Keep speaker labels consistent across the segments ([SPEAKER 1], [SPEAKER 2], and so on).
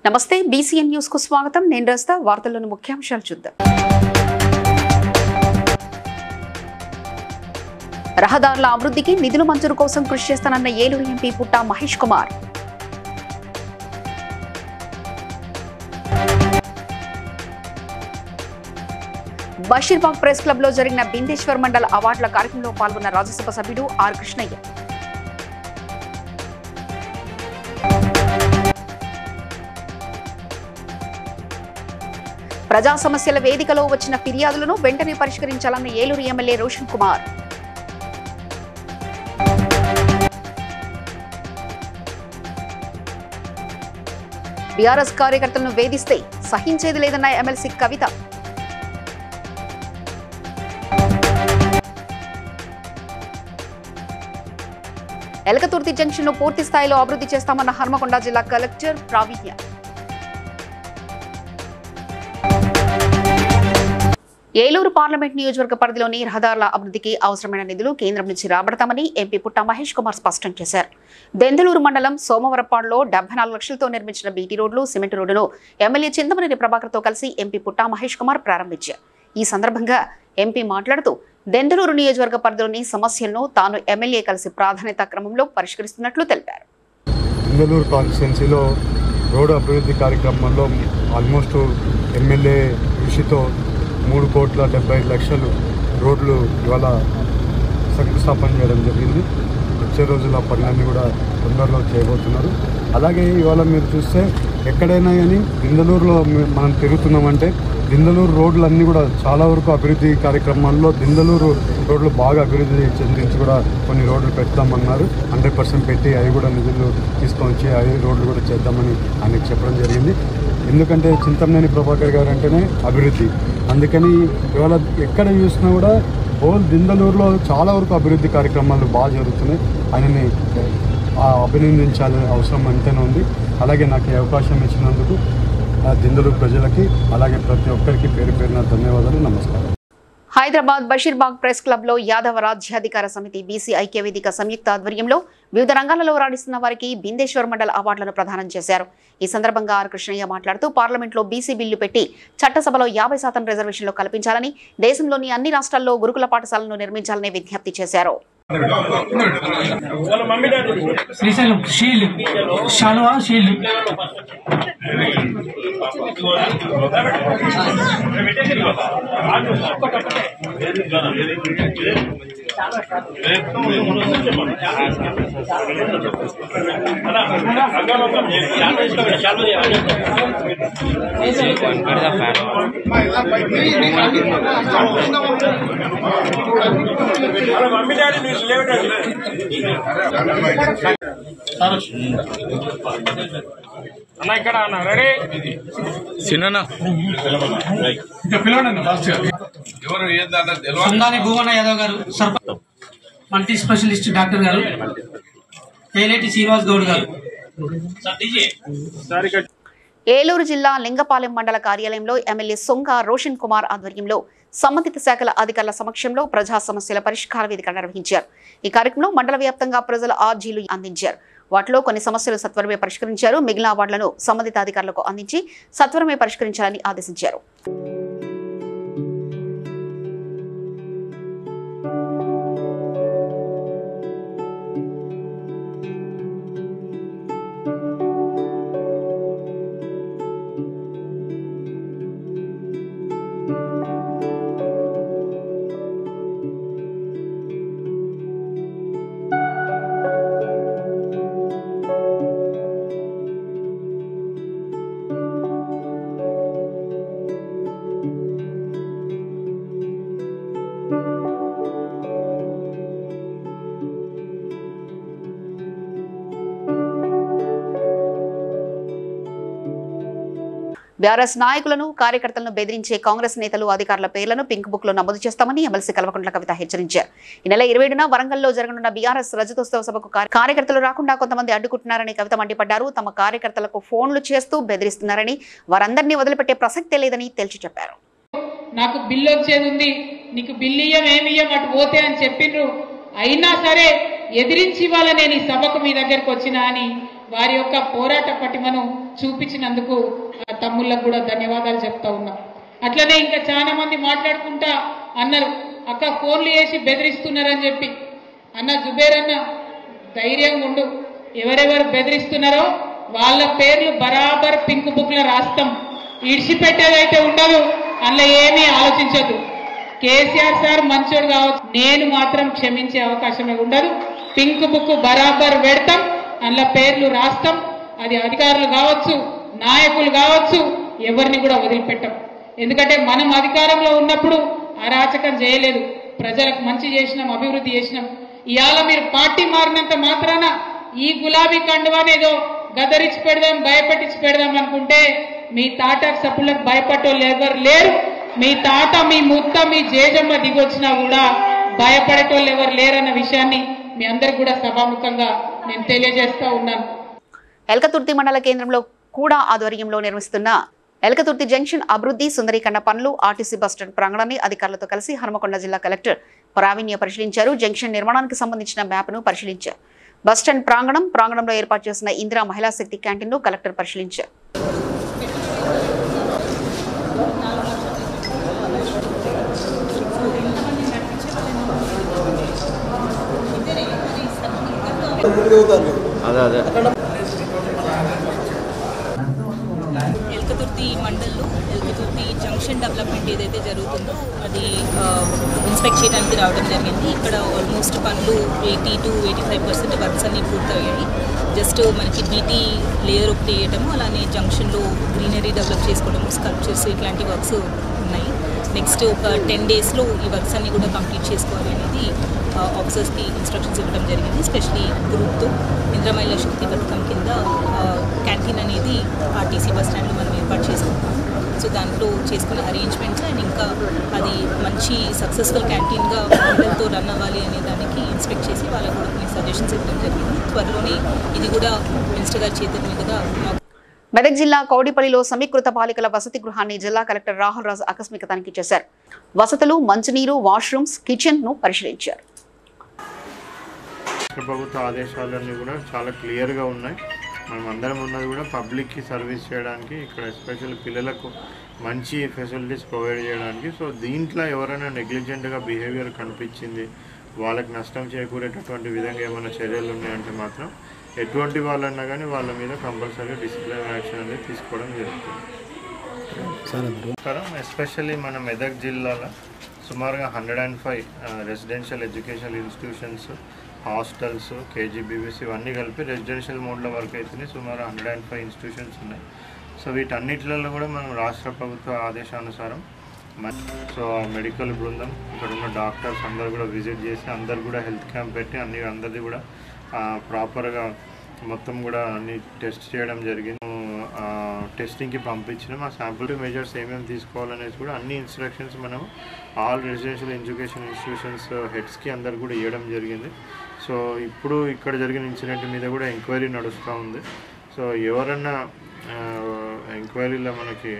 [SPEAKER 1] నమస్తే BCN news కు స్వాగతం. నేను రాస్తా వార్తల్లోని ముఖ్యాంశాలు చూద్దాం. రహదారుల అభివృద్ధికి నిధుల మంజూరు కోసం కృషి చేస్తానన్న ఏలూరు ఎంపీ పుట్టా మహేష్ కుమార్. బషీర్బాగ్ ప్రెస్ క్లబ్ లో జరిగిన బిందేశ్వర్ మండల్ అవార్డుల కార్యక్రమంలో పాల్గొన్న రాజ్యసభ సభ్యుడు ఆర్ కృష్ణయ్య. ప్రజా సమస్యల వేదికలో వచ్చిన ఫిర్యాదులను వెంటనే పరిష్కరించాలన్న ఏలూరు ఎమ్మెల్యే రోషన్ కుమార్. బీఆర్ఎస్ కార్యకర్తలను వేధిస్తే సహించేది లేదన్న ఎమ్మెల్సీ కవిత. ఎలకతుర్తి జంక్షన్ ను పూర్తి స్థాయిలో అభివృద్ధి చేస్తామన్న హన్మకొండ జిల్లా కలెక్టర్ ప్రావీణ్య. ఏలూరు పార్లమెంట్ నియోజకవర్గ పరిధిలోని రహదారుల అభివృద్ధికి అవసరమైన నిధులు కేంద్రం నుంచి రాబడతామని ఎంపీ పుట్టా మహేష్ కుమార్ స్పష్టం చేశారు. దెందులూరు మండలం సోమవరపాడులో 74 లక్షలతో నిర్మించిన బీటీ రోడ్లు, సిమెంట్ రోడ్డును ఎమ్మెల్యే చింతమనేని ప్రభాకర్తో కలిసి ఎంపీ పుట్టా మహేష్ కుమార్ ప్రారంభించారు. ఈ సందర్భంగా ఎంపీ మాట్లాడుతూ దెందులూరు నియోజకవర్గ పరిధిలోని సమస్యలను తాను ఎమ్మెల్యే కలిసి ప్రాధాన్యత క్రమంలో పరిష్కరిస్తున్నట్లు తెలిపారు.
[SPEAKER 2] దెందులూరు కాన్స్టిట్యున్సీలో రోడ్డు అభివృద్ధి కార్యక్రమంలో ఆల్మోస్ట్ ఎమ్మెల్యే కృషితో 3,75,00,000 రోడ్లు ఇవాళ శంకుస్థాపన చేయడం జరిగింది. వచ్చే రోజుల పనులన్నీ కూడా తొందరలో చేయబోతున్నారు. అలాగే ఇవాళ మీరు చూస్తే ఎక్కడైనా కానీ దిందలూరులో మనం తిరుగుతున్నామంటే దిందలూరు రోడ్లన్నీ కూడా చాలా వరకు అభివృద్ధి కార్యక్రమాల్లో దిందలూరు రోడ్లు బాగా అభివృద్ధి చెందించి కూడా కొన్ని రోడ్లు పెడతామన్నారు. 100% పెట్టి అవి కూడా నిధులు తీసుకొని వచ్చి అవి రోడ్లు కూడా చేద్దామని ఆయనకు చెప్పడం జరిగింది. ఎందుకంటే చింతమనేని ప్రభాకర్ గారు అంటేనే అభివృద్ధి. అందుకని ఇవాళ ఎక్కడ చూసినా కూడా హోల్ దిందలూరులో చాలా వరకు అభివృద్ధి కార్యక్రమాలు బాగా జరుగుతున్నాయి. ఆయనని అభినందించాలనే అవసరం అంతేనే ఉంది. అలాగే నాకు ఈ అవకాశం ఇచ్చినందుకు దిందలూరు ప్రజలకి అలాగే ప్రతి ఒక్కరికి పేరు పేరున ధన్యవాదాలు, నమస్కారం.
[SPEAKER 1] హైదరాబాద్ బషీర్బాగ్ ప్రెస్ క్లబ్ లో యాదవ రాజ్యాధికార సమితి బీసీ ఐక్యవేదిక సంయుక్త ఆధ్వర్యంలో వివిధ రంగాలలో రాణిస్తున్న వారికి బిందేశ్వర్ మండల్ అవార్డులను ప్రదానం చేశారు. ఈ సందర్భంగా ఆర్ కృష్ణయ్య మాట్లాడుతూ పార్లమెంట్లో బీసీ బిల్లు పెట్టి చట్టసభలో 50% రిజర్వేషన్లు కల్పించాలని, దేశంలోని అన్ని రాష్ట్రాల్లో గురుకుల పాఠశాలను నిర్మించాలని విజ్ఞప్తి చేశారు.
[SPEAKER 3] అన్న ఇక్కడ అన్న రెడీ చిన్న
[SPEAKER 4] సందాని భువన యాదవ్ గారు, మల్టీ స్పెషలిస్ట్ డాక్టర్ గారు, కేలేటి శ్రీనివాస్ గౌడ్ గారు.
[SPEAKER 1] ఏలూరు జిల్లా లింగపాలెం మండల కార్యాలయంలో ఎమ్మెల్యే సొంగ రోషన్ కుమార్ ఆధ్వర్యంలో సంబంధిత శాఖల అధికారుల సమక్షంలో ప్రజా సమస్యల పరిష్కార వేదిక నిర్వహించారు. ఈ కార్యక్రమంలో మండల వ్యాప్తంగా ప్రజల ఆర్జీలు అందించారు. వాటిలో కొన్ని సమస్యలు సత్వరమే పరిష్కరించారు. మిగిలిన అవార్డులను సంబంధిత అధికారులకు అందించి సత్వరమే పరిష్కరించాలని ఆదేశించారు. బీఆర్ఎస్ నాయకులను, కార్యకర్తలను బెదిరించే కాంగ్రెస్ నేతలు, అధికారుల పేర్లను పింక్ బుక్ లో నమోదు చేస్తామని ఎమ్మెల్సీ కల్వకుంట్ల కవిత హెచ్చరించారు. ఈ నెల 27న వరంగల్లో జరగనున్న బీఆర్ఎస్ రజతోత్సవ సభకు కార్యకర్తలు రాకుండా కొంతమంది అడ్డుకుంటున్నారని కవిత మండిపడ్డారు. తమ కార్యకర్తలకు ఫోన్లు చేస్తూ బెదిరిస్తున్నారని, వారందరినీ వదిలిపెట్టే ప్రసక్తే లేదని తేల్చి చెప్పారు.
[SPEAKER 5] నాకు బిల్లు వచ్చేది ఉంది, నీకు బిల్లు ఏమియ్యం అటు పోతే అని చెప్పిండ్రు. అయినా సరే ఎదిరించి ఇవాళ నేను ఈ సభకు మీ దగ్గరకు వచ్చినా అని వారి యొక్క పోరాట పటిమను చూపించినందుకు ఆ తమ్ముళ్ళకు కూడా ధన్యవాదాలు చెప్తా ఉన్నాం. అట్లనే ఇంకా చాలా మంది మాట్లాడుకుంటా అన్నారు, అక్క ఫోన్లు చేసి బెదిరిస్తున్నారని చెప్పి. అన్న జుబేర్ అన్న ధైర్యంగా ఉండు, ఎవరెవరు బెదిరిస్తున్నారో వాళ్ళ పేర్లు బరాబర్ పింక్ బుక్ లో రాస్తాం. ఇడిచిపెట్టేదైతే ఉండదు, అందులో ఏమీ ఆలోచించదు. కేసీఆర్ సార్ మంచోడు కావచ్చు, నేను మాత్రం క్షమించే అవకాశమే ఉండదు. పింక్ బుక్ బరాబర్ పెడతాం, అందులో పేర్లు రాస్తాం. అది అధికారులు కావచ్చు, నాయకులు కావచ్చు, ఎవరిని కూడా వదిలిపెట్టాం. ఎందుకంటే మనం అధికారంలో ఉన్నప్పుడు అరాచకం చేయలేదు, ప్రజలకు మంచి చేసినాం, అభివృద్ధి చేసినాం. ఇవాళ మీరు పార్టీ మారినంత మాత్రాన ఈ గులాబీ కండువానేదో గదరించి పెడదాం, భయపెట్టించి పెడదాం అనుకుంటే మీ తాటకు సప్పులకు భయపడేవాళ్ళు ఎవరు లేరు. మీ తాత, మీ ముత్త, మీ జేజమ్మ దిగొచ్చినా కూడా భయపడేటోళ్ళు ఎవరు లేరన్న విషయాన్ని మీ అందరికి కూడా సభాముఖంగా నేను తెలియజేస్తా ఉన్నాను.
[SPEAKER 1] ఎల్కతుర్తి మండల కేంద్రంలో కూడా ఆధ్వర్యంలో నిర్వహిస్తున్న ఎల్కతుర్తి జంక్షన్ అభివృద్ధి సుందరీకరణ పనులు ఆర్టీసీ బస్టాండ్ ప్రాంగణాన్ని అధికారులతో కలిసి హనుమకొండ జిల్లా కలెక్టర్ ప్రావీణ్య పరిశీలించారు. జంక్షన్ నిర్మాణానికి సంబంధించిన మ్యాప్ను పరిశీలించారు. బస్టాండ్ ప్రాంగణంలో ఏర్పాటు చేసిన ఇందిరా మహిళా శక్తి క్యాంటీన్ను కలెక్టర్ పరిశీలించారు.
[SPEAKER 6] ఎల్కతుర్తి మండల్లో ఎల్కతుర్తి జంక్షన్ డెవలప్మెంట్ ఏదైతే జరుగుతుందో అది ఇన్స్పెక్ట్ చేయడానికి రావడం జరిగింది. ఇక్కడ ఆల్మోస్ట్ పనులు 80 to 85% వర్క్స్ అన్నీ పూర్తయ్యాయి. జస్ట్ మనకి బీటీ లేయర్ ఒకటి వేయటము, అలానే జంక్షన్లో గ్రీనరీ డెవలప్ చేసుకోవడము, స్కల్ప్చర్స్ ఇట్లాంటి వర్క్స్ ఉన్నాయి. నెక్స్ట్ ఒక 10 daysలో ఈ వర్క్స్ అన్నీ కూడా కంప్లీట్ చేసుకోవాలి అనేది ఆఫీసర్స్కి ఇన్స్ట్రక్షన్స్ ఇవ్వడం జరిగింది. స్పెషలీ గ్రూప్తో ఇందిరా మహిళా శక్తి పథకం కింద క్యాంటీన్ అనేది ఆర్టీసీ బస్ స్టాండ్లో మనం ఏర్పాటు చేసుకుంటాం. సో దాంట్లో చేసుకునే అరేంజ్మెంట్స్ అండ్ ఇంకా అది మంచి సక్సెస్ఫుల్ క్యాంటీన్గా మహిళలతో రన్ అవ్వాలి అనే దానికి ఇన్స్పెక్ట్ చేసి వాళ్ళకు కూడా కొన్ని సజెషన్స్ ఇవ్వడం జరిగింది. త్వరలోనే ఇది కూడా మినిస్టర్ గారి చేతుల మీదుగా.
[SPEAKER 1] మెదక్ జిల్లా కౌడిపల్లిలో సమీకృత బాలికల వసతి గృహాన్ని జిల్లా కలెక్టర్ రాహుల్ రాజు ఆకస్మిక తనిఖీ చేశారు. వసతులు, మంచినీరు, వాష్రూమ్స్, కిచెన్ ను పరిశీలించారు.
[SPEAKER 7] ప్రభుత్వ ఆదేశాలన్నీ కూడా చాలా క్లియర్గా ఉన్నాయి. మనం అందరం ఉన్నది కూడా పబ్లిక్కి సర్వీస్ చేయడానికి, ఇక్కడ ఎస్పెషల్ పిల్లలకు మంచి ఫెసిలిటీస్ ప్రొవైడ్ చేయడానికి. సో దీంట్లో ఎవరైనా నెగ్లిజెంట్గా బిహేవియర్ కనిపించింది, వాళ్ళకి నష్టం చేకూరేటటువంటి విధంగా ఏమైనా చర్యలు ఉన్నాయంటే మాత్రం ఎటువంటి వాళ్ళన్నా కానీ వాళ్ళ మీద కంపల్సరీ డిసిప్లిన్ యాక్షన్ అనేది తీసుకోవడం జరుగుతుంది. ఎస్పెషల్లీ మన మెదక్ జిల్లాలో సుమారుగా 105 residential educational institutions, hostels, KGBVs ఇవన్నీ కలిపి రెసిడెన్షియల్ మోడ్లో వర్క్ అవుతున్నాయి. సుమారు 105 ఇన్స్టిట్యూషన్స్ ఉన్నాయి. సో వీటన్నిటిలో కూడా మనం రాష్ట్ర ప్రభుత్వ ఆదేశానుసారం సో మెడికల్ బృందం, ఇక్కడ ఉన్న డాక్టర్స్ అందరు కూడా విజిట్ చేసి అందరు కూడా హెల్త్ క్యాంప్ పెట్టి అందరిది కూడా ప్రాపర్గా మొత్తం కూడా అన్ని టెస్ట్ చేయడం జరిగింది. టెస్టింగ్కి పంపించినాం. ఆ శాంపుల్ మెజర్స్ ఏమేమి తీసుకోవాలనేసి కూడా అన్ని ఇన్స్ట్రక్షన్స్ మనం ఆల్ రెసిడెన్షియల్ ఎడ్యుకేషన్ ఇన్స్టిట్యూషన్స్ హెడ్స్కి అందరు కూడా ఇవ్వడం జరిగింది. సో ఇప్పుడు ఇక్కడ జరిగిన ఇన్సిడెంట్ మీద కూడా ఎంక్వైరీ నడుస్తూ ఉంది. సో ఎవరన్నా ఎంక్వైరీలో మనకి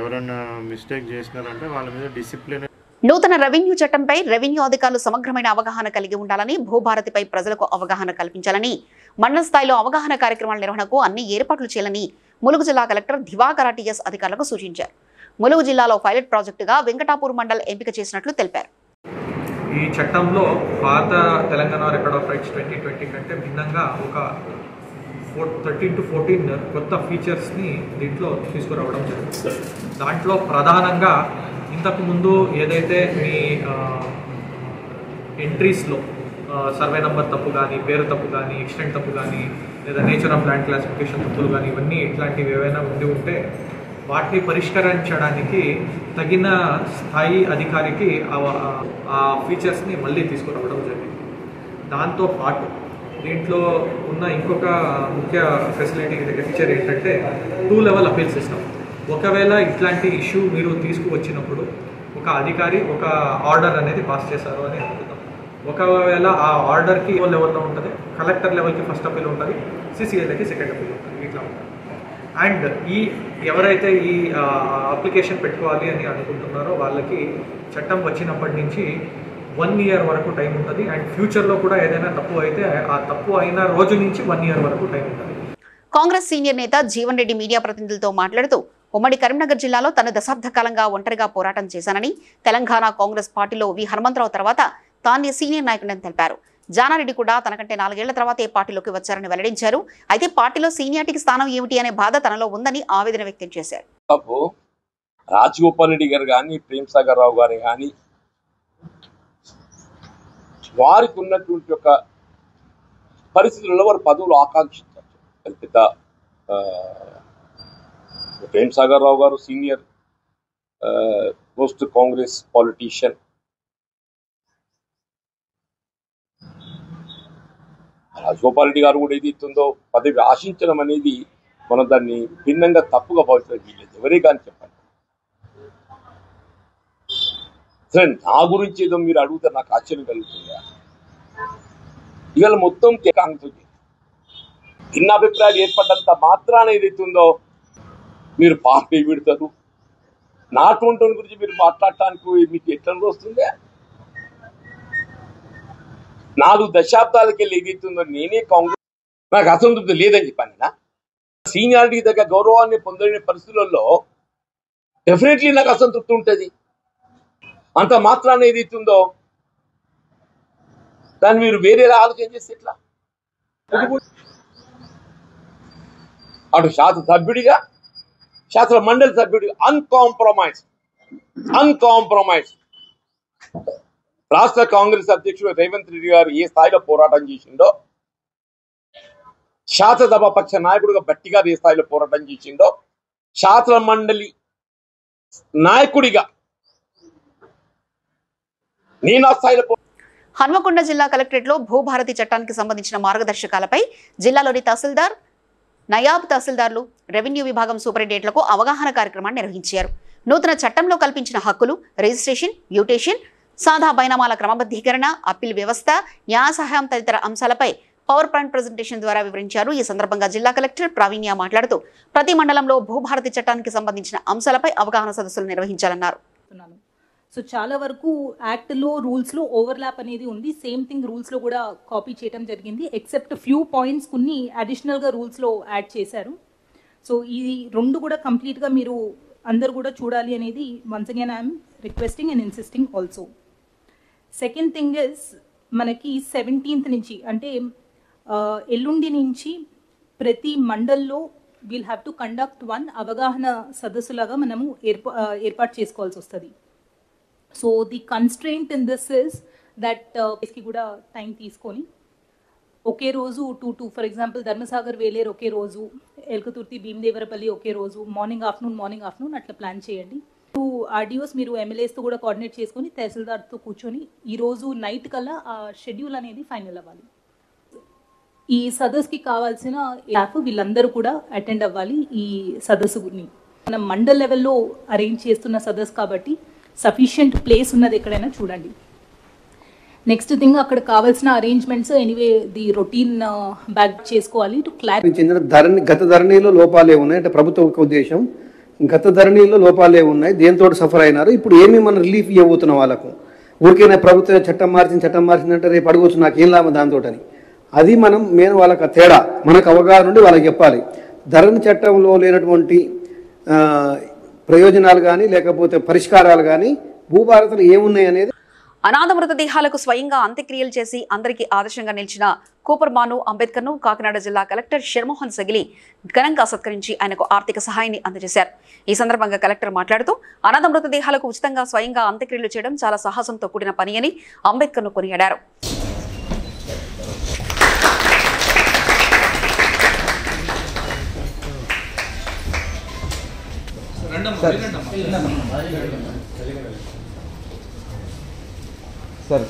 [SPEAKER 7] ఎవరన్నా మిస్టేక్ చేసినారంటే వాళ్ళ మీద డిసిప్లిన్.
[SPEAKER 1] నూతన రెవెన్యూ చట్టంపై రెవెన్యూ అధికారులు సమగ్రమైన అవగాహన కలిగి ఉండాలని, భూభారతిపై ప్రజలకు అవగాహన కల్పించాలని, మండల స్థాయిలో అవగాహన కార్యక్రమాల నిర్వహణకు అన్ని ఏర్పాట్లు చేయాలని ములుగు జిల్లా కలెక్టర్ దివాకర్ టీఎస్ అధికారులకు సూచించారు. ములుగు జిల్లాలో పైలట్ ప్రాజెక్టుగా వెంకటాపూర్ మండల్ ఎంపిక చేసినట్లు తెలిపారు.
[SPEAKER 8] ఈ చట్టంలో పాత తెలంగాణ రికార్డ్ ఆఫ్ రైట్స్ 2020 కంటే భిన్నంగా ఒక 13 to 14 కొత్త ఫీచర్స్ని దీంట్లో తీసుకురావడం జరుగుతుంది. దాంట్లో ప్రధానంగా ఇంతకుముందు ఏదైతే మీ ఎంట్రీస్లో సర్వే నెంబర్ తప్పు కానీ, పేరు తప్పు కానీ, ఎక్స్టెంట్ తప్పు కానీ, లేదా నేచర్ ఆఫ్ ల్యాండ్ క్లాసిఫికేషన్ తప్పులు కానీ, ఇవన్నీ ఇట్లాంటివి ఏవైనా ఉంటే వాటిని పరిష్కరించడానికి తగిన స్థాయి అధికారికి ఆ ఫీచర్స్ని మళ్ళీ తీసుకురావడం జరిగింది. దాంతో పాటు దీంట్లో ఉన్న ఇంకొక ముఖ్య ఫీచర్ ఏంటంటే 2 level అపీల్ సిస్టమ్. ఒకవేళ ఇట్లాంటి ఇష్యూ మీరు తీసుకువచ్చినప్పుడు ఒక అధికారి ఒక ఆర్డర్ అనేది పాస్ చేశారు అని అనుకుందాం. ఒకవేళ ఆ ఆర్డర్కి ఏ లెవెల్లో ఉంటుంది, కలెక్టర్ లెవెల్కి ఫస్ట్ అపీల్ ఉంటుంది, సిసిఎల్కి సెకండ్ అపీల్ ఉంటుంది, ఇట్లా ఉంటుంది. అండ్ ఎవరైతే ఈ అప్లికేషన్ పెట్టుకోవాలి అని అనుకుంటున్నారో వాళ్ళకి చట్టం వచ్చినప్పటి నుంచి 1 year వరకు టైం ఉంటుంది. అండ్ ఫ్యూచర్లో కూడా ఏదైనా తప్పు అయితే ఆ తప్పు అయిన రోజు నుంచి 1 year వరకు టైం ఉంటుంది.
[SPEAKER 1] కాంగ్రెస్ సీనియర్ నేత జీవన్ రెడ్డి మీడియా ప్రతినిధులతో మాట్లాడుతూ ఉమ్మడి కరీంనగర్ జిల్లాలో తన దశాబ్ద కాలంగా ఒంటరిగా పోరాటం చేశానని, తెలంగాణ కాంగ్రెస్ పార్టీలో వి హనుమంతరావు తర్వాత తానే సీనియర్ నాయకుడని తెలిపారు. జానారెడ్డి కూడా తనకంటే 4 ఏళ్ల తర్వాత ఈ పార్టీలోకి వచ్చారని వెల్లడించారు. అయితే పార్టీలో సీనియారిటీకి స్థానం ఏమిటి అనే బాధ తనలో ఉందని ఆవేదన వ్యక్తం చేశారు.
[SPEAKER 9] రాజగోపాల్ రెడ్డి గారు కానీ, ప్రేమ్ సాగర్ రావు గారు కానీ వారికి ఉన్నటువంటి ఒక పరిస్థితుల్లో వారు పదవులు ఆకాంక్షించారు. పెద్ద ప్రేమ్ సాగర్ రావు గారు senior post Congress politician, Rajagopal Reddy గారు కూడా ఏదైతుందో పదవి ఆశించడం అనేది మనం దాన్ని భిన్నంగా తప్పుగా భావించడం వీలేదు. ఎవరే కానీ చెప్పండి. సరే, నా గురించి ఏదో మీరు అడుగుతారు, నాకు ఆశ్చర్యం కలుగుతుందా? ఇవాళ మొత్తం కాంగ్రెస్ భిన్నాభిప్రాయాలు ఏర్పడ్డంత మాత్రాన ఏదైతుందో మీరు పార్టీ విడతారు. నాటువంటి గురించి మీరు మాట్లాడటానికి మీకు ఎట్లా వస్తుందే? 4 దశాబ్దాలకి వెళ్ళి ఏదైతుందో నేనే కాంగ్రెస్ నాకు అసంతృప్తి లేదని చెప్పాను. సీనియారిటీ దగ్గర గౌరవాన్ని పొందలేని పరిస్థితులలో డెఫినెట్లీ నాకు అసంతృప్తి ఉంటుంది. అంత మాత్రాన్ని ఏదైతుందో దాన్ని మీరు వేరేలా ఆలోచన చేస్తే ఎట్లా? అటు శాసన సభ్యుడిగా, శాసన మండలి సభ్యుడిగా అన్కాంప్రమైజ్ రాష్ట్ర కాంగ్రెస్ అధ్యక్షుడు రేవంత్ రెడ్డి గారు ఏ స్థాయిలో పోరాటం చేసిండో, శాసనసభ పక్ష నాయకుడిగా భట్టి గారు ఏ స్థాయిలో పోరాటం చేసిండో, శాసన మండలి నాయకుడిగా నేను ఆ స్థాయిలో.
[SPEAKER 1] హన్మకొండ జిల్లా కలెక్టరేట్లో భూభారతి చట్టానికి సంబంధించిన మార్గదర్శకాలపై జిల్లాలోని తహసీల్దార్, నయాబ్ తహసీల్దార్లు, రెవెన్యూ విభాగం సూపరింటెండెంట్లకు అవగాహన కార్యక్రమాన్ని నిర్వహించారు. నూతన చట్టంలో కల్పించిన హక్కులు, రిజిస్ట్రేషన్, మ్యూటేషన్, సాదా బైనామాల క్రమబద్ధీకరణ, అప్పీల్ వ్యవస్థ, న్యాయ సహాయం తదితర అంశాలపై పవర్ పాయింట్ ప్రెజెంటేషన్ ద్వారా వివరించారు. ఈ సందర్భంగా జిల్లా కలెక్టర్ ప్రవీణ్య మాట్లాడుతూ ప్రతి మండలంలో భూభారతి చట్టానికి సంబంధించిన అంశాలపై అవగాహన సదస్సులు నిర్వహించాలన్నారు.
[SPEAKER 6] సో చాలా వరకు యాక్ట్లో రూల్స్లో ఓవర్లాప్ అనేది ఉంది. సేమ్ థింగ్ రూల్స్లో కూడా కాపీ చేయడం జరిగింది. ఎక్సెప్ట్ ఫ్యూ పాయింట్స్ కొన్ని అడిషనల్గా రూల్స్లో యాడ్ చేశారు. సో ఈ 2 కూడా కంప్లీట్గా మీరు అందరు కూడా చూడాలి అనేది once again I'm requesting and insisting also. Second thing is మనకి 17th నుంచి అంటే ఎల్లుండి నుంచి ప్రతి మండల్లో వీల్ హ్యావ్ టు కండక్ట్ 1 అవగాహన సదస్సులాగా మనము ఏర్పాటు చేసుకోవాల్సి వస్తుంది. So the constraint in this is that కి కూడా టైం తీసుకొని ఒకే రోజు 2 ఫర్ ఎగ్జాంపుల్ ధర్మసాగర్ వేలేరు ఒకే రోజు, ఎల్కతుర్తి భీమదేవరపల్లి ఒకే రోజు, మార్నింగ్ ఆఫ్టర్నూన్ అట్లా ప్లాన్ చేయండి. 2 ఆర్డియోస్ మీరు ఎమ్మెల్యేస్తో కూడా కోఆర్డినేట్ చేసుకొని తహసీల్దార్తో కూర్చొని ఈరోజు నైట్ కల్లా ఆ షెడ్యూల్ అనేది ఫైనల్ అవ్వాలి. ఈ సదస్సుకి కావాల్సిన యాప్ వీళ్ళందరూ కూడా అటెండ్ అవ్వాలి. ఈ సదస్సుని మనం మండల్ లెవెల్లో అరేంజ్ చేస్తున్న సదస్సు కాబట్టి సఫిషియంట్ ప్లేస్ ఉన్నది ఎక్కడైనా చూడండి. నెక్స్ట్ థింగ్ అక్కడ కావాల్సిన arrangements anyway the routine back చేసుకోవాలి. టు క్లారిఫై
[SPEAKER 10] గత ధరణిలో లోపాలే ఉన్నాయి అంటే ప్రభుత్వ ఉద్దేశం గత ధరణిలో లోపాలే ఉన్నాయి, దేంతో సఫర్ అయినారు, ఇప్పుడు ఏమి మనం రిలీఫ్ ఇవ్వబోతున్నాం వాళ్ళకు. ఊరికైనా ప్రభుత్వం చట్టం మార్చిందంటే రేపు అడగవచ్చు నాకు ఏం లాభం దాంతో అని. అది మేము వాళ్ళకి తేడా మనకు అవగాహన నుండి వాళ్ళకి చెప్పాలి. ధరణి చట్టంలో లేనటువంటి ప్రయోజనాలు కానీ లేకపోతే పరిష్కారాలు కానీ భూభారతలు ఏమున్నాయి అనేది.
[SPEAKER 1] అనాథ మృతదేహాలకు స్వయంగా అంత్యక్రియలు చేసి అందరికీ ఆదర్శంగా నిలిచిన కూపర్ బాను అంబేద్కర్ను కాకినాడ జిల్లా కలెక్టర్ షర్మోహన్ సగిలి ఘనంగా సత్కరించి ఆయనకు ఆర్థిక సహాయాన్ని అందజేశారు. ఈ సందర్భంగా కలెక్టర్ మాట్లాడుతూ అనాథ మృతదేహాలకు ఉచితంగా స్వయంగా అంత్యక్రియలు చేయడం చాలా సాహసంతో కూడిన పని అని అంబేద్కర్ను కొనియాడారు.
[SPEAKER 11] సార్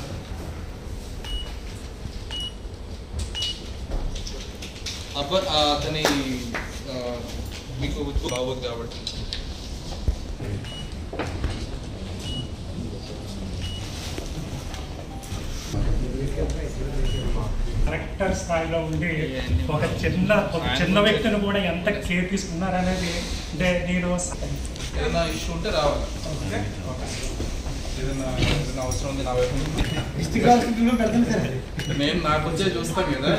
[SPEAKER 11] అతని మీకు బాగోదు కాబట్టి
[SPEAKER 12] కరెక్టర్ స్థాయిలో ఉండి ఒక చిన్న వ్యక్తిని కూడా ఎంత కేర్ తీసుకున్నారనేది అంటే నేను
[SPEAKER 11] ఏదైనా ఇష్యూ ఉంటే రావాలి. ఏదైనా అవసరం ఉంది నా వైపు నేను నాకు వచ్చే చూస్తాను కదా.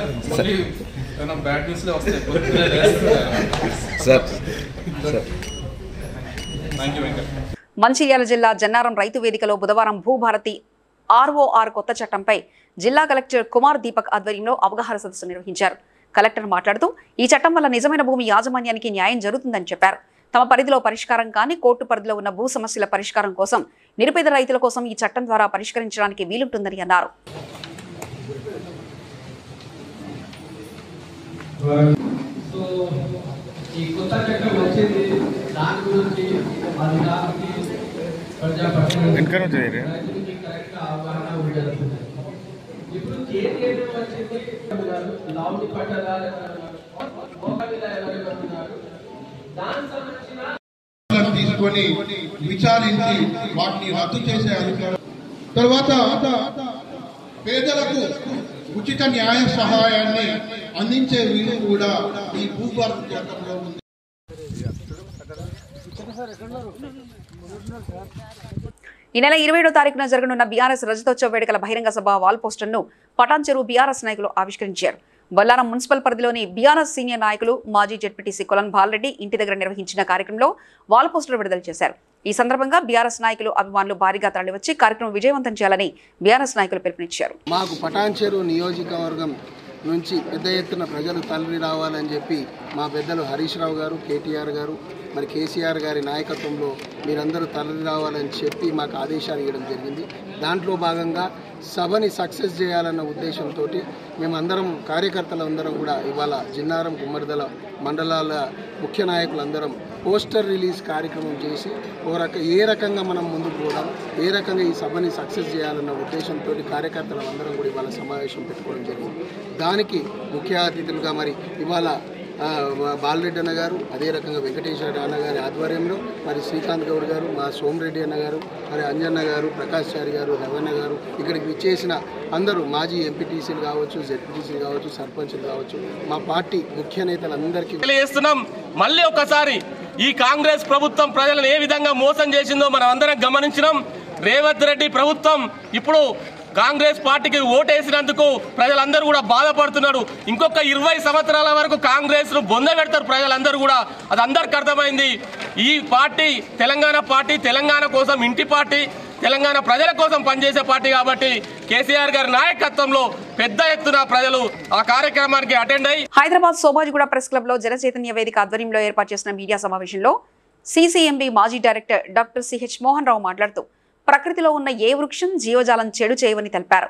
[SPEAKER 11] ఏమైనా బ్యాడ్ న్యూస్లే వస్తాయి పొద్దున్నే లేస్తున్నాను.
[SPEAKER 13] Sir
[SPEAKER 11] thank you Venkat.
[SPEAKER 1] Mancherial జిల్లా జన్నారం రైతు వేదికలో బుధవారం భూభారతి ROR కొత్త చట్టంపై జిల్లా కలెక్టర్ కుమార్ దీపక్ ఆధ్వర్యంలో అవగాహన సదస్సు నిర్వహించారు. కలెక్టర్ మాట్లాడుతూ ఈ చట్టం వల్ల నిజమైన భూమి యాజమాన్యానికి న్యాయం జరుగుతుందని చెప్పారు. తమ పరిధిలో పరిష్కారం కాని కోర్టు పరిధిలో ఉన్న భూ సమస్యల పరిష్కారం కోసం నిరుపేద రైతుల కోసం ఈ చట్టం ద్వారా పరిష్కరించడానికి వీలుంటుందని అన్నారు.
[SPEAKER 14] తీసుకొని విచారించి వాటిని రద్దు చేసే అధికారం. తర్వాత పేదలకు ఉచిత న్యాయ సహాయాన్ని అందించే వీలు కూడా ఈ భూభారతి చట్టంలో ఉంది.
[SPEAKER 1] ఈ నెల 27వ తారీఖున జరగనున్న బీఆర్ఎస్ రజతోత్సవ వేడుకల బహిరంగ సభ వాల్ పోస్టర్ను పటాన్ చెరువు బీఆర్ఎస్ నాయకులు ఆవిష్కరించారు. బొల్లారం మున్సిపల్ పరిధిలోని బీఆర్ఎస్ సీనియర్ నాయకులు మాజీ జెడ్పీటీసీ కొలన్ బాలరెడ్డి ఇంటి దగ్గర నిర్వహించిన కార్యక్రమంలో వాల్ పోస్టర్ విడుదల చేశారు. ఈ సందర్భంగా బీఆర్ఎస్ నాయకులు అభిమానులు భారీగా తరలివచ్చి కార్యక్రమం విజయవంతం చేయాలని బీఆర్ఎస్ నాయకులు పిలుపునిచ్చారు.
[SPEAKER 15] మాకు పటాన్ చెరువు నియోజకవర్గం నుంచి పెద్ద ఎత్తున ప్రజలు తరలి రావాలని చెప్పి మా పెద్దలు హరీష్ రావు గారు, కేటీఆర్ గారు, మరి కేసీఆర్ గారి నాయకత్వంలో మీరందరూ తరలి రావాలని చెప్పి మాకు ఆదేశాలు ఇవ్వడం జరిగింది. దాంట్లో భాగంగా సభని సక్సెస్ చేయాలన్న ఉద్దేశంతో మేమందరం కార్యకర్తలందరం కూడా ఇవాళ జిన్నారం, గుమ్మడిదల మండలాల ముఖ్య నాయకులందరం పోస్టర్ రిలీజ్ కార్యక్రమం చేసి ఏ రకంగా మనం ముందుకు పోదాం, ఏ రకంగా ఈ సభని సక్సెస్ చేయాలన్న ఉద్దేశంతో కార్యకర్తలందరం కూడా ఇవాళ సమావేశం పెట్టుకోవడం జరిగింది. దానికి ముఖ్య అతిథులుగా మరి ఇవాళ బాలరెడ్డి అన్న గారు, అదే రకంగా వెంకటేశ్వర అన్న గారి ఆధ్వర్యంలో మరి శ్రీకాంత్ గౌడ్ గారు, మా సోమరెడ్డి అన్న గారు, మరి అంజన్న గారు, ప్రకాష్ చారి గారు, రవణ గారు, ఇక్కడికి విచ్చేసిన అందరూ మాజీ ఎంపీటీసీలు కావచ్చు, జెడ్పీటీసీలు కావచ్చు, సర్పంచ్లు కావచ్చు, మా పార్టీ ముఖ్య నేతలందరికీ
[SPEAKER 16] తెలియజేస్తున్నాం. మళ్ళీ ఒకసారి ఈ కాంగ్రెస్ ప్రభుత్వం ప్రజలను ఏ విధంగా మోసం చేసిందో మనం అందరం గమనించినాం. రేవంత్ రెడ్డి ప్రభుత్వం ఇప్పుడు కాంగ్రెస్ పార్టీకి ఓటేసినందుకు ప్రజలందరూ కూడా బాధపడుతున్నారు. ఇంకొక 20 సంవత్సరాల వరకు కాంగ్రెస్ ను బొంద పెడతారు ప్రజలందరూ కూడా. అది అందరికి అర్థమైంది. ఈ పార్టీ తెలంగాణ కోసం ఇంటి పార్టీ, తెలంగాణ ప్రజల కోసం పనిచేసే పార్టీ కాబట్టి కేసీఆర్ గారి నాయకత్వంలో పెద్ద ఎత్తున ప్రజలు ఆ కార్యక్రమానికి అటెండ్ అయ్యి
[SPEAKER 1] హైదరాబాద్ సోబాజిగూడ ప్రెస్ క్లబ్ లో జనచైతన్య వేదిక ఆధ్వర్యంలో ఏర్పాటు చేసిన మీడియా సమావేశంలో CCMB మాజీ director doctor CH Mohan Rao మాట్లాడుతూ ప్రకృతిలో ఉన్న ఏ వృక్షం జీవజాలం చెడు చేయవని తెలిపారు.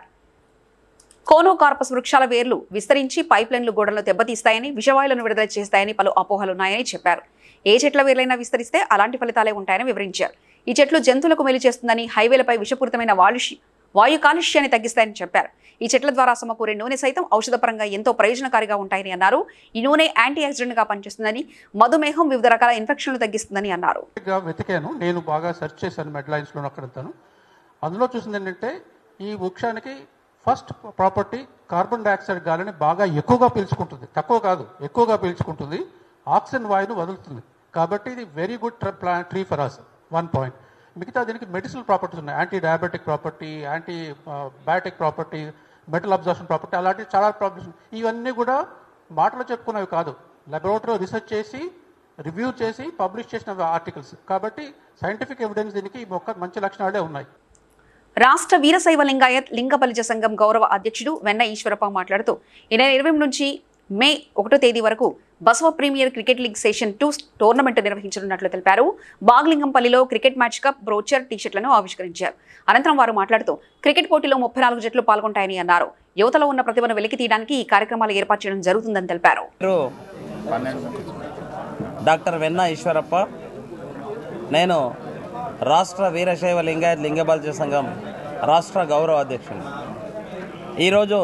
[SPEAKER 1] కోనోకార్పస్ వృక్షాల వేర్లు విస్తరించి పైప్లైన్లు గోడలను దెబ్బతీస్తాయని, విషవాయులను విడుదల చేస్తాయని పలు అపోహలున్నాయని చెప్పారు. ఏ చెట్ల వేర్లైనా విస్తరిస్తే అలాంటి ఫలితాలే ఉంటాయని వివరించారు. ఈ చెట్లు జంతువులకు మేలు చేస్తుందని, హైవేలపై విషపూరితమైన వాయు కాలుష్యాన్ని తగ్గిస్తాయని చెప్పారు. ఈ చెట్ల ద్వారా సమకూరే నూనె సైతం ఔషధపరంగా ఎంతో ప్రయోజనకారిగా ఉంటాయని అన్నారు. ఈ నూనె యాంటీ ఆక్సిడెంట్ గా పనిచేస్తుందని, మధుమేహం, వివిధ రకాల ఇన్ఫెక్షన్లు తగ్గిస్తుందని అన్నారు.
[SPEAKER 17] వెతికాను, నేను బాగా సెర్చ్ చేశాను మెడ్లైన్స్లో అక్కడంతాను. అందులో చూసింది ఏంటంటే ఈ వృక్షానికి ఫస్ట్ ప్రాపర్టీ కార్బన్ డైఆక్సైడ్ గాలిని బాగా ఎక్కువగా పీల్చుకుంటుంది, తక్కువ కాదు ఎక్కువగా పీల్చుకుంటుంది, ఆక్సిజన్ వాయువును వదులుతుంది. కాబట్టి ఇది very good tree for us. 1 point. మిగతా దీనికి మెడిసినల్ ప్రాపర్టీస్ ఉన్నాయి, anti diabetic property, antibiotic property, metal absorption property, అలాంటి చాలా ప్రాపర్టీస్. ఇవన్నీ కూడా మాటలు చెప్పుకున్నవి కాదు, లాబొరేటరీలో రీసెర్చ్ చేసి రివ్యూ చేసి పబ్లిష్ చేసిన ఆర్టికల్స్. కాబట్టి సైంటిఫిక్ ఎవిడెన్స్ దీనికి మంచి లక్షణాలే ఉన్నాయి.
[SPEAKER 1] రాష్ట్ర వీరశైవ లింగాయత్ లింగ బలిజ సంఘం గౌరవ అధ్యక్షుడు వెన్న ఈశ్వరప్ప మాట్లాడుతూ ఈ నెల 20 నుంచి మే 1వ తేదీ వరకు Basava premier cricket league session 2 tournament నిర్వహించనున్నట్లు తెలిపారు. బాగ్లింగంపల్లిలో క్రికెట్ మ్యాచ్ కప్, బ్రోచర్, టీషర్ట్లను ఆవిష్కరించారు. అనంతరం వారు మాట్లాడుతూ క్రికెట్ పోటీలో 34 జట్లు పాల్గొంటాయని అన్నారు. యువతలో ఉన్న ప్రతిభను వెలికి తీయడానికి ఈ కార్యక్రమాలు ఏర్పాటు చేయడం జరుగుతుందని తెలిపారు.
[SPEAKER 18] డాక్టర్ వెన్న ఈశ్వరప్ప, నేను రాష్ట్ర వీరశైవ లింగాయత్ లింగ బలిజ సంఘం రాష్ట్ర గౌరవ అధ్యక్షుడు. ఈరోజు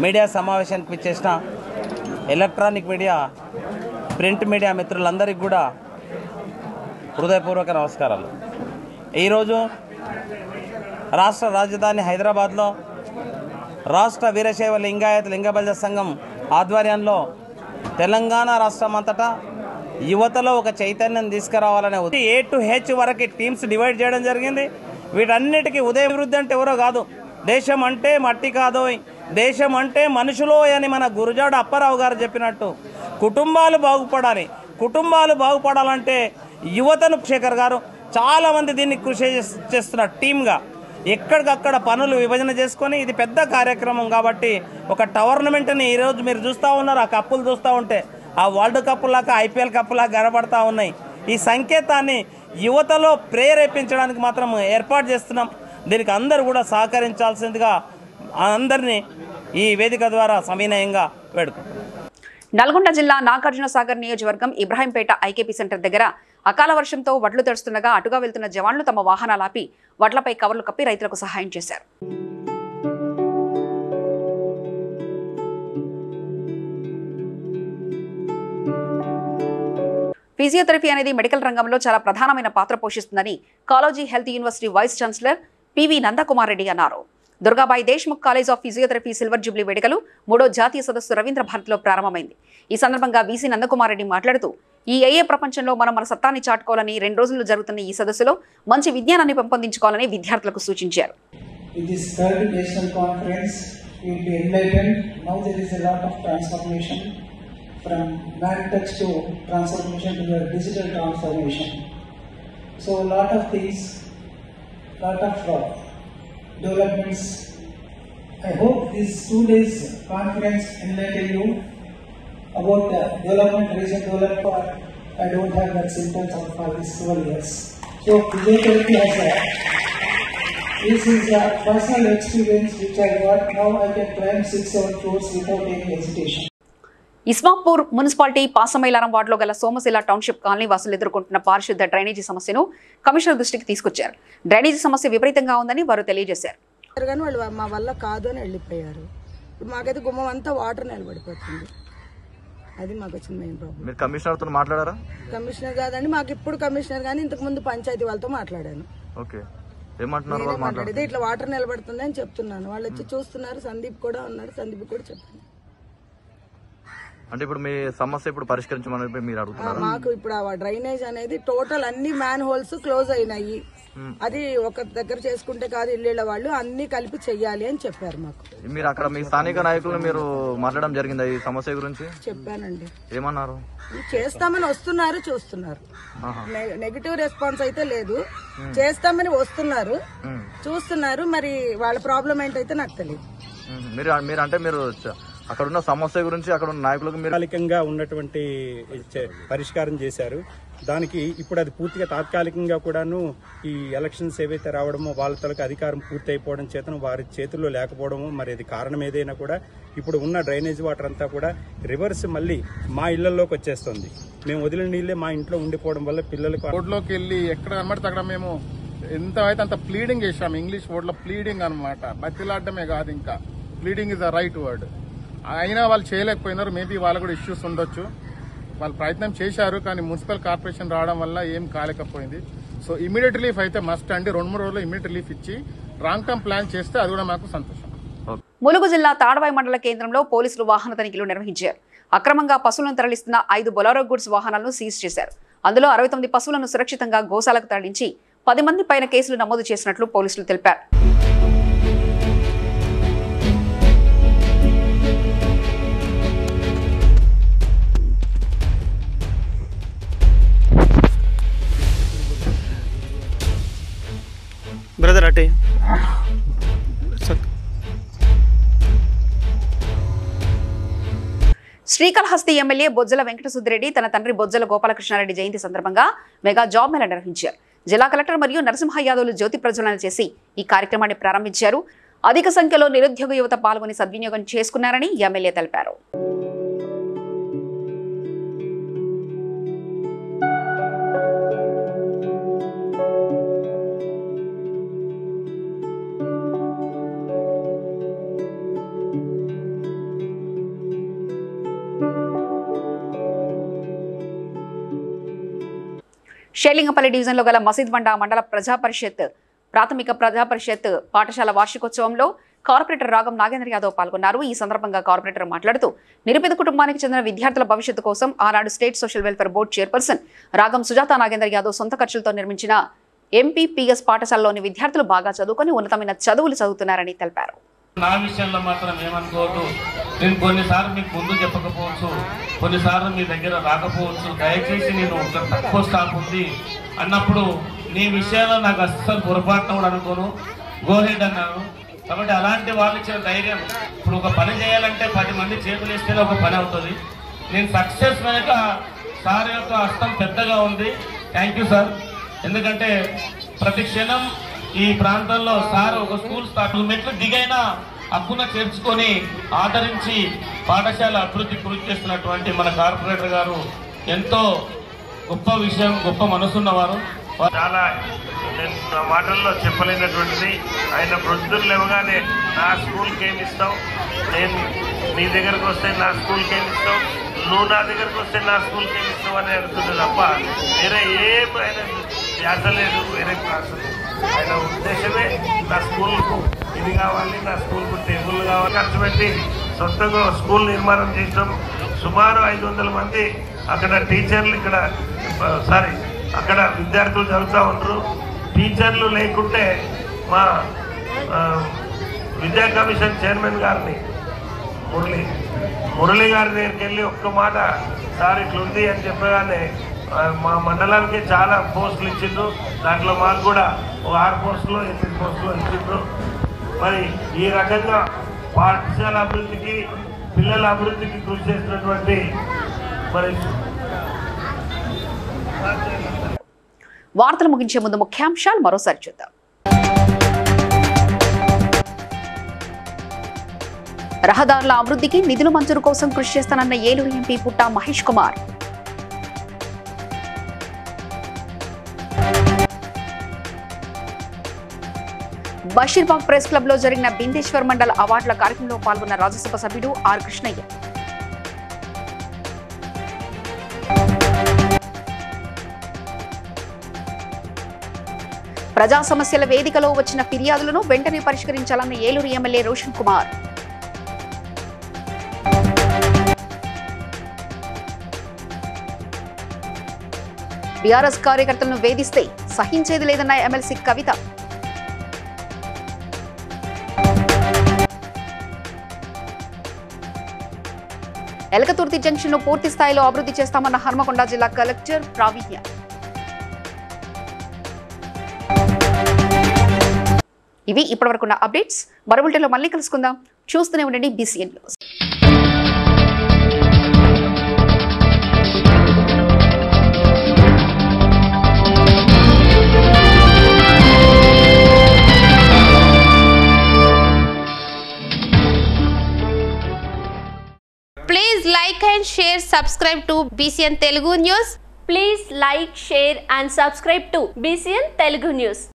[SPEAKER 18] మీడియా సమావేశానికి విచ్చేసిన ఎలక్ట్రానిక్ మీడియా, ప్రింట్ మీడియా మిత్రులందరికీ కూడా హృదయపూర్వక నమస్కారాలు. ఈరోజు రాష్ట్ర రాజధాని హైదరాబాద్లో రాష్ట్ర వీరశైవ లింగాయత్ లింగ బలిజ సంఘం ఆధ్వర్యంలో తెలంగాణ రాష్ట్రం అంతటా యువతలో ఒక చైతన్యం తీసుకురావాలనే A to H వరకు టీమ్స్ డివైడ్ చేయడం జరిగింది. వీటన్నిటికీ ఉదయ అభివృద్ధి అంటే ఎవరో కాదు, దేశం అంటే మట్టి కాదు, దేశం అంటే మనుషులు అని మన గురజాడ అప్పారావు గారు చెప్పినట్టు కుటుంబాలు బాగుపడాలి. కుటుంబాలు బాగుపడాలంటే యువతను శేఖర్ గారు చాలామంది దీన్ని కృషి చేస్తున్నారు టీమ్గా. ఎక్కడికక్కడ పనులు విభజన చేసుకొని ఇది పెద్ద కార్యక్రమం కాబట్టి ఒక టోర్నమెంట్ని ఈరోజు మీరు చూస్తూ ఉన్నారు. ఆ కప్పులు చూస్తూ ఉంటే ఆ వరల్డ్ కప్పులాగా ఐపీఎల్ కప్పులాగా కనబడతా ఉన్నాయి. ఈ సంకేతాన్ని యువతలో ప్రేరేపించడానికి మాత్రం ఏర్పాటు చేస్తున్నాం. దీనికి అందరూ కూడా సహకరించాల్సిందిగా అందరినీ ఈ వేదిక ద్వారా సవినయంగా వేడుకుంటున్నాం.
[SPEAKER 1] నల్గొండ జిల్లా నాగార్జున సాగర్ నియోజకవర్గం ఇబ్రాహీంపేట ఐకేపీ సెంటర్ దగ్గర అకాల వర్షంతో వడ్లు తడుస్తుండగా అటుగా వెళ్తున్న జవాన్లు తమ వాహనాలు ఆపి వడ్లపై కవర్లు కప్పి రైతులకు సహాయం చేశారు. ఫిజియోథెరపీ అనేది మెడికల్ రంగంలో చాలా ప్రధానమైన పాత్ర పోషిస్తుందని Kaloji health university vice chancellor PV Nandakumar Reddy అన్నారు. Durgabai Deshmukh college of physiotherapy silver jubilee వేడుకలు 3వ జాతీయ సదస్సు రవీంద్ర భారతిలో ప్రారంభమైంది. ఈ సందర్భంగా వీసీ నందకుమార్ రెడ్డి మాట్లాడుతూ ఈ ఏఏ ప్రపంచంలో మనం మన సత్తాన్ని చాటుకోవాలని 2 రోజులు జరుగుతున్న ఈ సదస్సులో మంచి విజ్ఞానాన్ని పెంపొందించుకోవాలని విద్యార్థులకు సూచించారు.
[SPEAKER 13] From man touch to transformation to the digital transformation. So a lot of things, lot of developments. I hope these 2 days conference enlighten you about the development, recent development. I don't have that symptoms of for these 12 years. So physiotherapy this is a personal experience which I got. Now I can climb 6-7 floors without any hesitation.
[SPEAKER 1] Ismapur municipality Pashamylaram వార్డులో గల Somasila township colony వాసులు ఎదుర్కొంటున్న పారిశుద్ధ drainage సమస్యను commissioner దృష్టికి తీసుకొచ్చారు. Drainage సమస్య విపరీతంగా ఉందని వారు తెలియజేశారు.
[SPEAKER 19] వాళ్ళు మా వల్ల కాదు అని వెళ్ళిపోయారు. ఇప్పుడు మాకైతే గుమ్మం అంతా వాటర్ నిలబడిపోతుంది. అది మాకు వచ్చిన మెయిన్ ప్రాబ్లం.
[SPEAKER 20] మీరు కమిషనర్తో మాట్లాడారా?
[SPEAKER 19] కమిషనర్ కాదండి, మాకు ఇప్పుడు కమిషనర్ కానీ ఇంతకు ముందు పంచాయతీ వాళ్ళతో మాట్లాడాను.
[SPEAKER 20] ఓకే, ఏమంటున్నారు?
[SPEAKER 19] మాట్లాడితే ఇట్లా వాటర్ నిలబడుతుంది అని చెప్తున్నాను. వాళ్ళు వచ్చి చూస్తున్నారు. సందీప్ కూడా ఉన్నారు, సందీప్ కూడా చెప్పాను.
[SPEAKER 20] అంటే ఇప్పుడు మీ సమస్య ఇప్పుడు పరిష్కరించమని మీరు అడుగుతున్నారు?
[SPEAKER 19] మాకు ఇప్పుడు ఆ డ్రైనేజ్ అనేది టోటల్ అన్ని మ్యాన్ హోల్స్ క్లోజ్ అయినాయి. అది ఒక దగ్గర చేసుకుంటే కాదు, ఇళ్ళ వాళ్ళు అన్ని కలిపి చెయ్యాలి అని చెప్పారు మాకు.
[SPEAKER 20] మీరు అక్కడ మీ స్థానిక నాయకులు మీరు మాట్లాడడం జరిగిందా ఈ సమస్య గురించి?
[SPEAKER 19] చెప్పానండి.
[SPEAKER 20] ఏమన్నారు?
[SPEAKER 19] చేస్తామని వస్తున్నారు, చూస్తున్నారు. నెగిటివ్ రెస్పాన్స్ అయితే లేదు. చేస్తామని వస్తున్నారు, చూస్తున్నారు. మరి వాళ్ళ ప్రాబ్లం ఏంటైతే నాకు తెలియదు.
[SPEAKER 20] మీరు అంటే మీరు అక్కడ ఉన్న సమస్య గురించి అక్కడ ఉన్న నాయకులకు
[SPEAKER 21] తాత్కాలికంగా ఉన్నటువంటి పరిష్కారం చేశారు. దానికి ఇప్పుడు అది పూర్తిగా తాత్కాలికంగా కూడాను ఈ ఎలక్షన్స్ ఏవైతే రావడమో వాళ్ళ తలకు అధికారం పూర్తి అయిపోవడం చేతను వారి చేతుల్లో లేకపోవడము, మరి అది కారణం ఏదైనా కూడా ఇప్పుడు ఉన్న డ్రైనేజ్ వాటర్ అంతా కూడా రివర్స్ మళ్ళీ మా ఇళ్లలోకి వచ్చేస్తుంది. మేము వదిలిన నీళ్ళే మా ఇంట్లో ఉండిపోవడం వల్ల పిల్లలకు
[SPEAKER 22] రోడ్లోకి వెళ్ళి ఎక్కడ కనబడితే అక్కడ మేము ఎంత అయితే అంత ప్లీడింగ్ చేసాము. ఇంగ్లీష్ వర్డ్లో ప్లీడింగ్ అనమాట, బతిలాడటమే కాదు, ఇంకా pleading is the right word. అయినా వాళ్ళు చేయలేకపోయినారు. మేబీ వాళ్ళు కూడా ఇష్యూస్ ఉండొచ్చు. వాళ్ళు ప్రయత్నం చేశారు, కానీ మున్సిపల్ కార్పొరేషన్ రావడం వల్ల ఏం కాలేకపోయింది. సో ఇమీడియట్ రిలీఫ్ అయితే మస్ట్ అండి. 2-3 రోజుల్లో ఇమీడియట్ రిలీఫ్ ఇచ్చి లాంగ్ టర్మ్ ప్లాన్ చేస్తే అది కూడా మాకు సంతోషం.
[SPEAKER 1] ములుగు జిల్లా తాడవాయి మండల కేంద్రంలో పోలీసులు వాహన తనిఖీలు నిర్వహించారు. అక్రమంగా పశువులను తరలిస్తున్న 5 బొలెరో గూడ్స్ వాహనాలను సీజ్ చేశారు. అందులో 69 పశువులను సురక్షితంగా గోశాలకు తరలించి 10 మంది పైన కేసులు నమోదు చేసినట్లు పోలీసులు తెలిపారు.
[SPEAKER 23] బ్రదర్ అటే
[SPEAKER 1] శ్రీకాళహస్తి ఎమ్మెల్యే బొజ్జల వెంకటసుద్దిరెడ్డి తన తండ్రి బొజ్జల గోపాలకృష్ణారెడ్డి జయంతి సందర్భంగా మెగా జాబ్ మేళా నిర్వహించారు. జిల్లా కలెక్టర్ మరియు నరసింహ యాదవ్లు జ్యోతి ప్రజ్వలన చేసి ఈ కార్యక్రమాన్ని ప్రారంభించారు. అధిక సంఖ్యలో నిరుద్యోగ యువత పాల్గొని సద్వినియోగం చేసుకున్నారని ఎమ్మెల్యే తెలిపారు. షేలింగపల్లి డివిజన్లో గల మసీద్బండ మండల ప్రాథమిక ప్రజా పరిషత్ పాఠశాల వార్షికోత్సవంలో కార్పొరేటర్ రాగం నాగేంద్ర యాదవ్ పాల్గొన్నారు. ఈ సందర్భంగా కార్పొరేటర్ మాట్లాడుతూ నిరుపేద కుటుంబానికి చెందిన విద్యార్థుల భవిష్యత్తు కోసం ఆనాడు state social welfare board chairperson రాగం సుజాత నాగేంద్ర యాదవ్ సొంత ఖర్చులతో నిర్మించిన ఎంపీపీఎస్ పాఠశాలలోని విద్యార్థులు బాగా చదువుకొని ఉన్నతమైన చదువులు చదువుతున్నారని తెలిపారు.
[SPEAKER 16] నా విషయంలో మాత్రం ఏమనుకోవద్దు. నేను కొన్నిసార్లు మీకు ముందు చెప్పకపోవచ్చు, కొన్నిసార్లు మీ దగ్గర రాకపోవచ్చు. దయచేసి నేను ఒక తక్కువ స్టాఫ్ ఉంది అన్నప్పుడు నీ విషయంలో నాకు అస్సలు పొరపాటున కూడా అనుకోను. గోహెడ్ అన్నాను. కాబట్టి అలాంటి వాళ్ళు ఇచ్చిన ధైర్యం. ఇప్పుడు ఒక పని చేయాలంటే 10 మంది చేతులు ఇస్తేనే ఒక పని అవుతుంది. నేను సక్సెస్ వెనక సార్ యొక్క హస్తం పెద్దగా ఉంది. Thank you sir. ఎందుకంటే ప్రతి క్షణం ఈ ప్రాంతంలో సార్ ఒక స్కూల్ స్టార్ట్ మెట్లు దిగైనా హక్కున చేర్చుకొని ఆదరించి పాఠశాల అభివృద్ధి కృషి చేస్తున్నటువంటి మన కార్పొరేటర్ గారు ఎంతో గొప్ప విషయం, గొప్ప మనసున్నవారు.
[SPEAKER 7] చాలా నేను నా మాటల్లో చెప్పలేనటువంటిది. ఆయన ప్రొద్దున లేవగానే నా స్కూల్కి ఏమి ఇస్తావు, నేను నీ దగ్గరకు వస్తే నా స్కూల్కి ఏమి ఇస్తావు, నువ్వు నా దగ్గరకు వస్తే నా స్కూల్కి ఏమి ఇస్తావు అని అడుగుతుంది తప్ప వేరే ఏం ఆయన ధ్యాస లేదు, వేరే క్లాసు. ఆయన ఉద్దేశమే నా స్కూల్కు ఇది కావాలి, నా స్కూల్కు టేబుల్ కావాలి. ఖర్చు పెట్టి సొంతంగా స్కూల్ నిర్మాణం చేసాం. సుమారు 500 మంది అక్కడ టీచర్లు, అక్కడ విద్యార్థులు చదువుతూ ఉంటారు. టీచర్లు లేకుంటే మా విద్యా కమిషన్ చైర్మన్ గారిని మురళి గారి దగ్గరికి వెళ్ళి ఒక్క మాట సార్ ఇట్లుంది అని చెప్పగానే మా మండలానికి చాలా పోస్టులు ఇచ్చిండ్రు. దాంట్లో మాకు కూడా 6 పోస్టులు 8 పోస్టులు ఇచ్చిండ్రు. మరి ఈ రకంగా పాఠశాల అభివృద్ధికి, పిల్లల అభివృద్ధికి కృషి చేస్తున్నటువంటి మరి
[SPEAKER 1] వార్తలు ముగించే ముందు ముఖ్యాంశాలు మరోసారి చూద్దాం. రహదారుల అభివృద్ధికి నిధులు మంజూరు కోసం కృషి చేస్తానన్న ఏలూరు ఎంపీ పుట్టా మహేష్ కుమార్. బషీర్బాగ్ ప్రెస్ క్లబ్ లో జరిగిన బిందేశ్వర్ మండల్ అవార్డుల కార్యక్రమంలో పాల్గొన్న రాజ్యసభ సభ్యుడు ఆర్ కృష్ణయ్య. ప్రజా సమస్యల వేదికలో వచ్చిన ఫిర్యాదులను వెంటనే పరిష్కరించాలన్న ఏలూరు ఎమ్మెల్యే రోషన్ కుమార్. బీఆర్ఎస్ కార్యకర్తలను వేధిస్తే సహించేది లేదన్న ఎమ్మెల్సీ కవిత. ఎలకతుర్తి జంక్షన్ ను పూర్తి స్థాయిలో అభివృద్ధి చేస్తామన్న హన్మకొండ జిల్లా కలెక్టర్ ప్రావీణ్య. ఇవి ఇప్పటివరకున్న అప్డేట్స్. మరో బులెటిన్లో మళ్ళీ కలుసుకుందాం. చూస్తూనే ఉండండి BCN news.
[SPEAKER 2] Please like and share, subscribe to BCN Telugu News.
[SPEAKER 3] Please like, share and subscribe to BCN Telugu News.